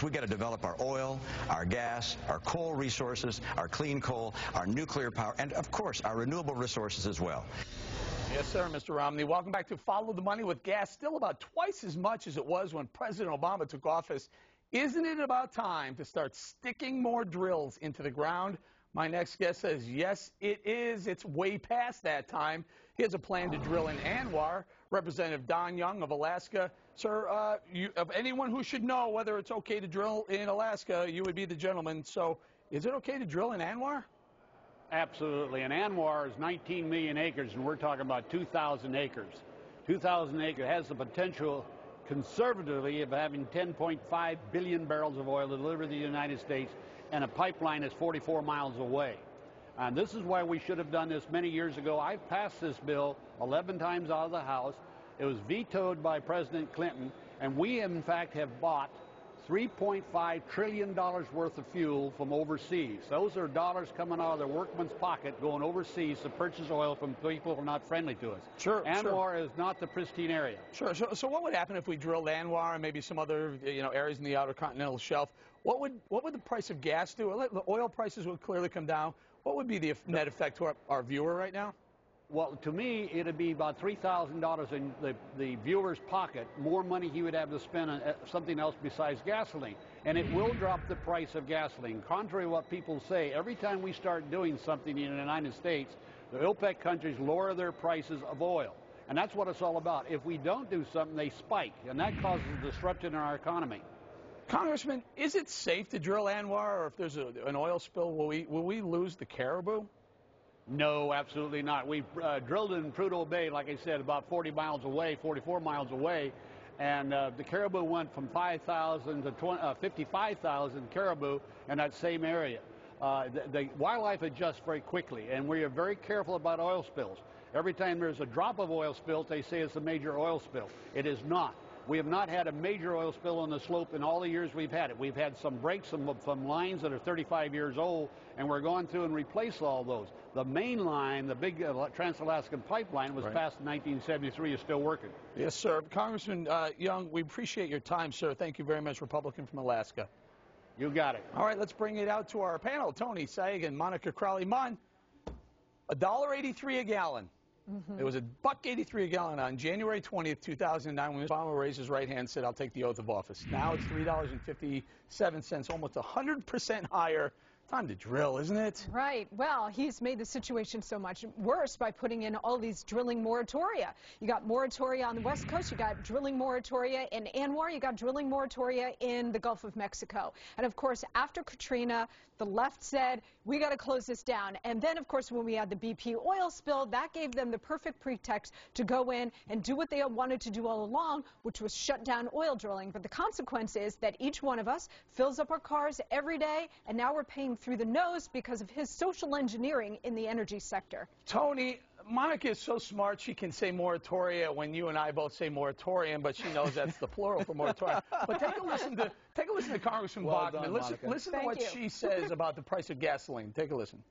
we got to develop our oil, our gas, our coal resources, our clean coal, our nuclear power, and of course our renewable resources as well. Yes, sir, Mr. Romney. Welcome back to Follow the Money with gas. Still about twice as much as it was when President Obama took office. Isn't it about time to start sticking more drills into the ground? My next guest says, yes, it is. It's way past that time. He has a plan to drill in Anwar. Representative Don Young of Alaska. Sir, of anyone who should know whether it's okay to drill in Alaska, you would be the gentleman. So is it okay to drill in Anwar? Absolutely. And Anwar is 19 million acres, and we're talking about 2,000 acres. 2,000 acres has the potential, conservatively, of having 10.5 billion barrels of oil delivered to the United States, and a pipeline is 44 miles away. And this is why we should have done this many years ago. I've passed this bill 11 times out of the House. It was vetoed by President Clinton, and we, in fact, have bought $3.5 trillion worth of fuel from overseas. Those are dollars coming out of their workman's pocket going overseas to purchase oil from people who are not friendly to us. Sure. Anwar is not the pristine area. Sure. So what would happen if we drilled Anwar and maybe some other areas in the outer continental shelf? What would the price of gas do? The oil prices would clearly come down. What would be the net effect to our viewer right now? Well, to me, it would be about $3,000 in the viewer's pocket, more money he would have to spend on something else besides gasoline. And it will drop the price of gasoline. Contrary to what people say, every time we start doing something in the United States, the OPEC countries lower their prices of oil. And that's what it's all about. If we don't do something, they spike, and that causes disruption in our economy. Congressman, is it safe to drill Anwar, or if there's an oil spill, will we lose the caribou? No, absolutely not. We drilled in Prudhoe Bay, like I said, about 40 miles away, 44 miles away, and the caribou went from 5,000 to 55,000 caribou in that same area. The wildlife adjusts very quickly, and we are very careful about oil spills. Every time there's a drop of oil spills, they say it's a major oil spill. It is not. We have not had a major oil spill on the slope in all the years we've had it. We've had some breaks from lines that are 35 years old, and we're going through and replace all those. The main line, the big Trans-Alaskan pipeline, was passed in 1973, is still working. Yes, sir. Congressman Young, we appreciate your time, sir. Thank you very much, Republican from Alaska. You got it. All right, let's bring it out to our panel. Tony Sagan, Monica Crowley. Mon, $1.83 a gallon. It was $1.83 a gallon on January 20th, 2009, when Obama raised his right hand and said, I'll take the oath of office. Now it's $3.57, almost 100% higher. Time to drill, isn't it? Right. Well, he's made the situation so much worse by putting in all these drilling moratoria. You got moratoria on the West Coast, you got drilling moratoria in Anwar, you got drilling moratoria in the Gulf of Mexico. And of course, after Katrina, the left said, we got to close this down. And then, of course, when we had the BP oil spill, that gave them the perfect pretext to go in and do what they wanted to do all along, which was shut down oil drilling. But the consequence is that each one of us fills up our cars every day, and now we're paying through the nose because of his social engineering in the energy sector. Tony, Monica is so smart she can say moratoria when you and I both say moratorium, but she knows that's the plural for moratorium. But take a listen to Congressman Bachmann. Listen to what she says about the price of gasoline. Take a listen.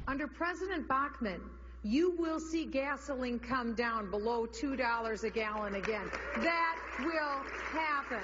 Under President Bachmann, you will see gasoline come down below $2 a gallon again. That will happen.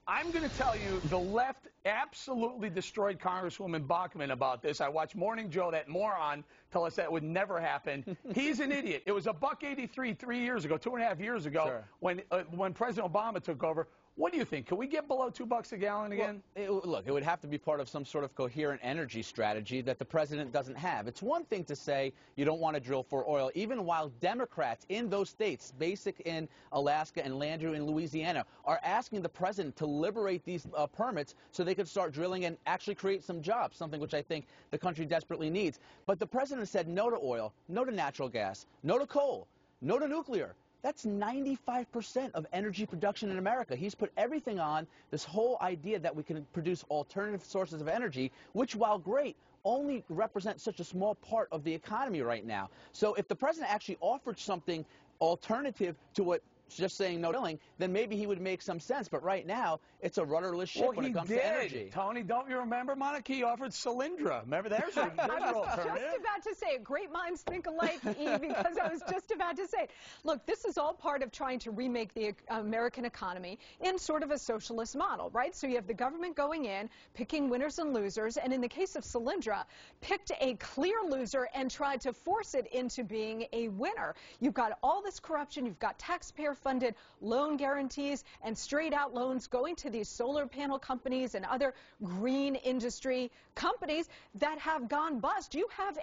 I'm going to tell you, the left absolutely destroyed Congresswoman Bachmann about this. I watched Morning Joe, that moron, tell us that would never happen. He's an idiot. It was $1.83 3 years ago, 2.5 years ago, sure, when President Obama took over. What do you think? Can we get below $2 a gallon again? Well, look, it would have to be part of some sort of coherent energy strategy that the president doesn't have. It's one thing to say you don't want to drill for oil, even while Democrats in those states, Basic in Alaska and Landrieu in Louisiana, are asking the president to liberate these permits so they could start drilling and actually create some jobs, something which I think the country desperately needs. But the president said no to oil, no to natural gas, no to coal, no to nuclear. That's 95% of energy production in America. He's put everything on this whole idea that we can produce alternative sources of energy, which, while great, only represent such a small part of the economy right now. So if the president actually offered something alternative to what just saying no drilling, then maybe he would make some sense. But right now, it's a rudderless ship when it comes to energy. Tony, don't you remember, Monica? He offered Solyndra. Remember, there's your I was alternative. just about to say it. Great minds think alike, E, because I was just about to say it. Look, this is all part of trying to remake the American economy in sort of a socialist model, right? So you have the government going in, picking winners and losers, and in the case of Solyndra, picked a clear loser and tried to force it into being a winner. You've got all this corruption, you've got taxpayer-funded loan guarantees and straight-out loans going to these solar panel companies and other green industry companies that have gone bust. You have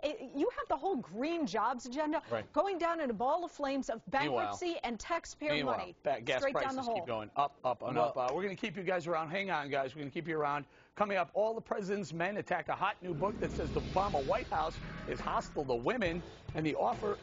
the whole green jobs agenda going down in a ball of flames of bankruptcy and taxpayer money. Gas straight prices down the hole. keep going up, up, and up. We're going to keep you guys around. Hang on, guys. We're going to keep you around. Coming up, All the President's Men attack a hot new book that says the Obama White House is hostile to women, and the author